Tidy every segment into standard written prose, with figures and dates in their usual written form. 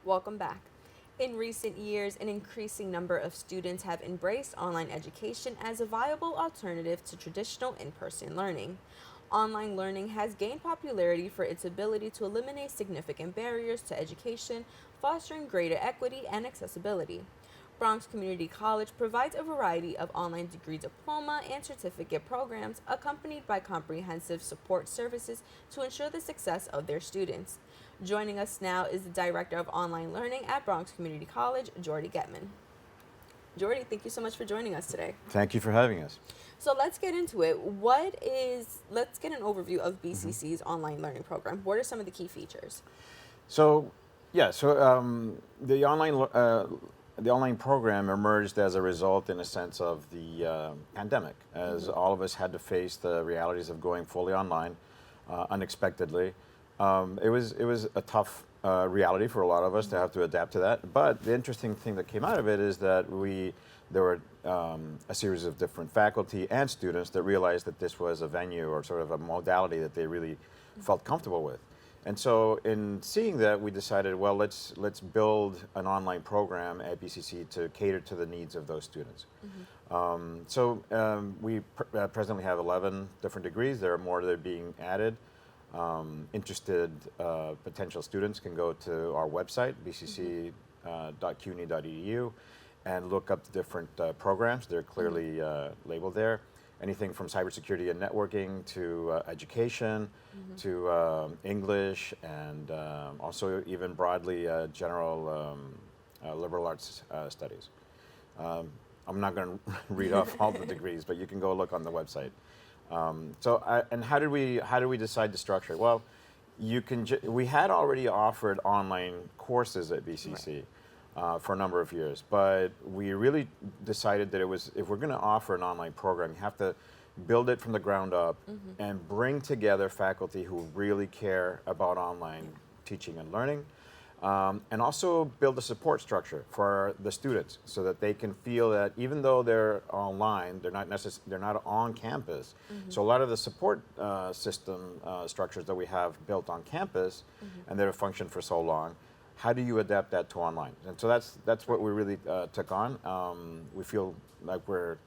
Welcome back. In recent years, an increasing number of students have embraced online education as a viable alternative to traditional in person learning. Online learning has gained popularity for its ability to eliminate significant barriers to education, fostering greater equity and accessibility. Bronx Community College provides a variety of online degree diploma and certificate programs accompanied by comprehensive support services to ensure the success of their students. Joining us now is the Director of Online Learning at Bronx Community College, Jordi Getman. Jordi, thank you so much for joining us today. Thank you for having us. So let's get into it. Let's get an overview of BCC's online learning program. What are some of the key features? So, yeah, so the online program emerged as a result, in a sense, of the pandemic, as all of us had to face the realities of going fully online unexpectedly. It was a tough reality for a lot of us to have to adapt to that. But the interesting thing that came out of it is that there were a series of different faculty and students that realized that this was a venue or sort of a modality that they really felt comfortable with. And so in seeing that, we decided, well, let's build an online program at BCC to cater to the needs of those students. We presently have 11 different degrees. There are more that are being added. Interested potential students can go to our website, bcc.cuny.edu, and look up the different programs. They're clearly labeled there. Anything from cybersecurity and networking to education to English and also even broadly general liberal arts studies. I'm not going to read off all the degrees, but you can go look on the website. And how did we decide to structure it? Well, we had already offered online courses at BCC for a number of years, but we really decided that if we're going to offer an online program, you have to build it from the ground up and bring together faculty who really care about online teaching and learning. And also build a support structure for the students so that they can feel that even though they're online, they're not on campus. So a lot of the support system structures that we have built on campus and that have functioned for so long, how do you adapt that to online? And so that's what we really took on. We feel like we're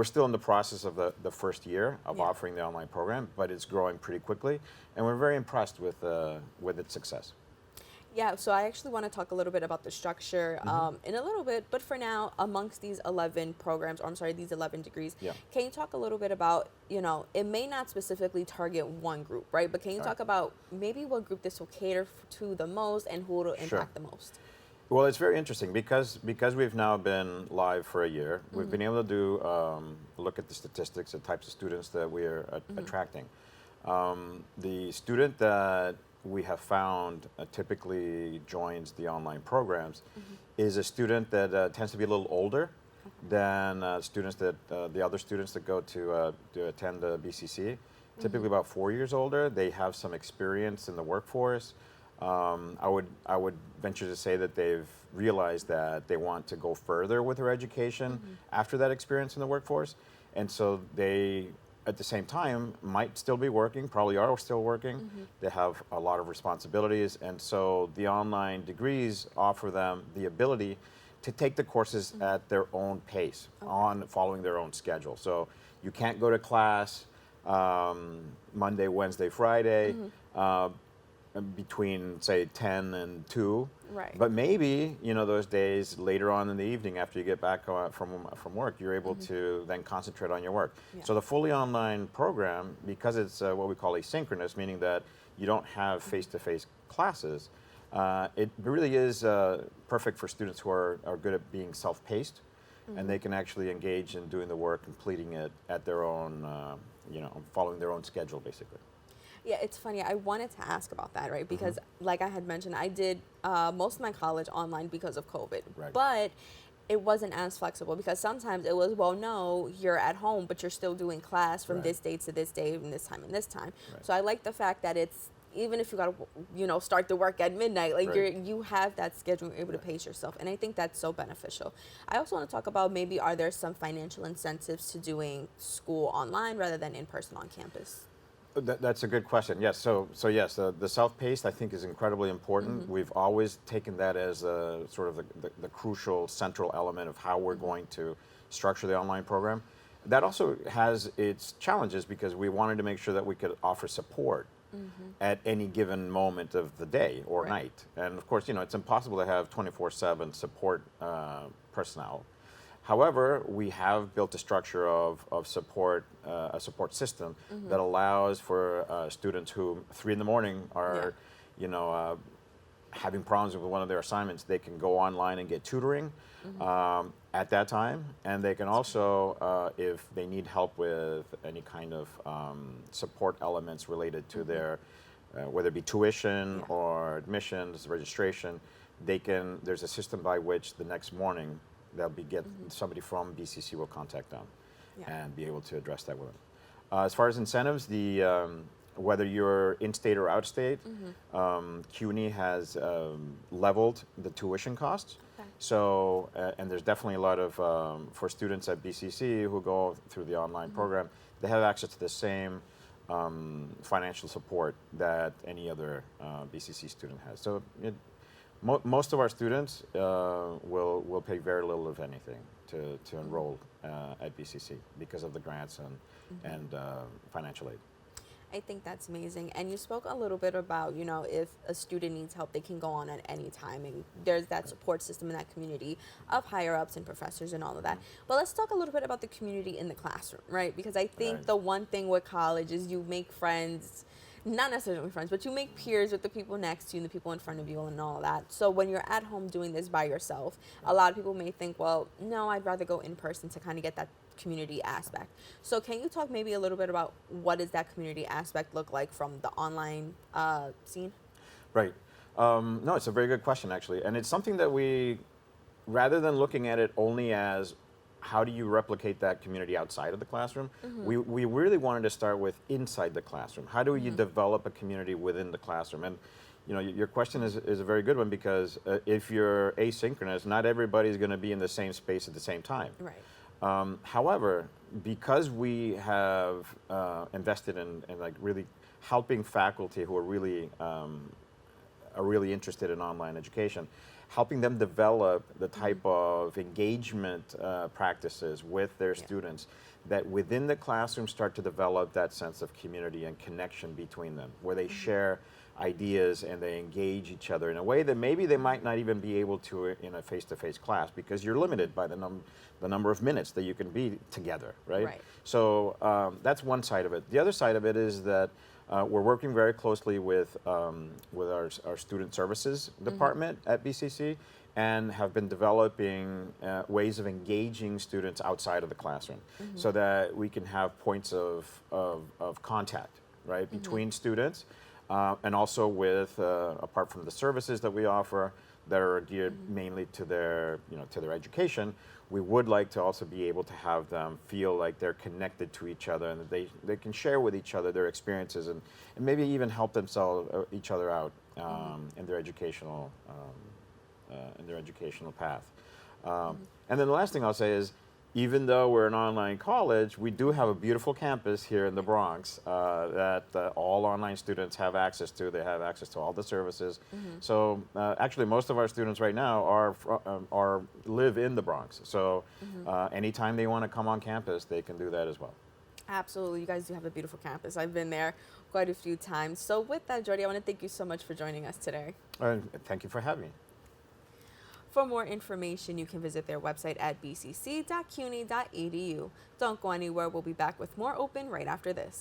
still in the process of the first year of offering the online program, but it's growing pretty quickly, and we're very impressed with its success. Yeah, so I actually want to talk a little bit about the structure in a little bit, but for now, amongst these 11 programs, or I'm sorry, these 11 degrees, can you talk a little bit about, it may not specifically target one group, right? But can you talk about maybe what group this will cater to the most and who it'll impact the most? Well, it's very interesting because we've now been live for a year. We've been able to do look at the statistics, the types of students that we're attracting. The student that we have found typically joins the online programs is a student that tends to be a little older than the other students that go to attend the BCC. Typically about 4 years older. They have some experience in the workforce. I would venture to say that they've realized that they want to go further with their education after that experience in the workforce, and so they, at the same time, might still be working, probably are still working. They have a lot of responsibilities, and so the online degrees offer them the ability to take the courses at their own pace, on following their own schedule. So you can't go to class Monday, Wednesday, Friday, between, say, 10 and 2. Right. But maybe, those days later on in the evening after you get back from work, you're able to then concentrate on your work. So the fully online program, because it's what we call asynchronous, meaning that you don't have face-to-face classes, it really is perfect for students who are good at being self-paced, and they can actually engage in doing the work, completing it at their own, following their own schedule, basically. Yeah, it's funny. I wanted to ask about that, right? Because like I had mentioned, I did most of my college online because of COVID. Right. But it wasn't as flexible because sometimes it was, well, no, you're at home, but you're still doing class from this day to this day and this time and this time. Right. So I like the fact that it's, even if you got to, start the work at midnight, like you have that schedule, you're able to pace yourself. And I think that's so beneficial. I also want to talk about maybe are there some financial incentives to doing school online rather than in person on campus? That's a good question. Yes. So yes, the self-paced I think is incredibly important. We've always taken that as a sort of the crucial central element of how we're going to structure the online program. That also has its challenges because we wanted to make sure that we could offer support at any given moment of the day or Right. night. And of course, it's impossible to have 24/7 support personnel. However, we have built a structure of support, a support system that allows for students who 3 in the morning are, having problems with one of their assignments, they can go online and get tutoring at that time, and they can also, if they need help with any kind of support elements related to their, whether it be tuition or admissions, registration, there's a system by which the next morning they'll get somebody from BCC will contact them and be able to address that with them. As far as incentives, whether you're in-state or out-state, CUNY has leveled the tuition costs. Okay. So, and there's definitely a lot of, for students at BCC who go through the online program, they have access to the same financial support that any other BCC student has. So most of our students will pay very little, if anything, to enroll at BCC because of the grants and financial aid. I think that's amazing. And you spoke a little bit about, if a student needs help, they can go on at any time. And there's that support system in that community of higher ups and professors and all of that. But let's talk a little bit about the community in the classroom, right? Because I think the one thing with college is you make friends, not necessarily friends, but you make peers with the people next to you and the people in front of you and all that. So when you're at home doing this by yourself, a lot of people may think, well, no, I'd rather go in person to kind of get that community aspect. So can you talk maybe a little bit about what does that community aspect look like from the online scene? Right. No, it's a very good question, actually. And it's something that rather than looking at it only as how do you replicate that community outside of the classroom, we really wanted to start with inside the classroom. How do you develop a community within the classroom? And your question is a very good one because if you're asynchronous, not everybody's going to be in the same space at the same time. Right. However, because we have invested in like really helping faculty who are really interested in online education, helping them develop the type of engagement practices with their students that within the classroom start to develop that sense of community and connection between them, where they share ideas and they engage each other in a way that maybe they might not even be able to in a face-to-face class because you're limited by the number of minutes that you can be together, right? So that's one side of it. The other side of it is that we're working very closely with our student services department at BCC and have been developing ways of engaging students outside of the classroom so that we can have points of contact, right, between students and also with, apart from the services that we offer that are geared mainly to their education, we would like to also be able to have them feel like they're connected to each other and that they can share with each other their experiences and maybe even help themselves each other out in their educational path. And then the last thing I'll say is, even though we're an online college, we do have a beautiful campus here in the Bronx that all online students have access to. They have access to all the services. So actually, most of our students right now live in the Bronx. So anytime they want to come on campus, they can do that as well. Absolutely. You guys do have a beautiful campus. I've been there quite a few times. So with that, Jordi, I want to thank you so much for joining us today. Thank you for having me. For more information, you can visit their website at bcc.cuny.edu. Don't go anywhere. We'll be back with more Open right after this.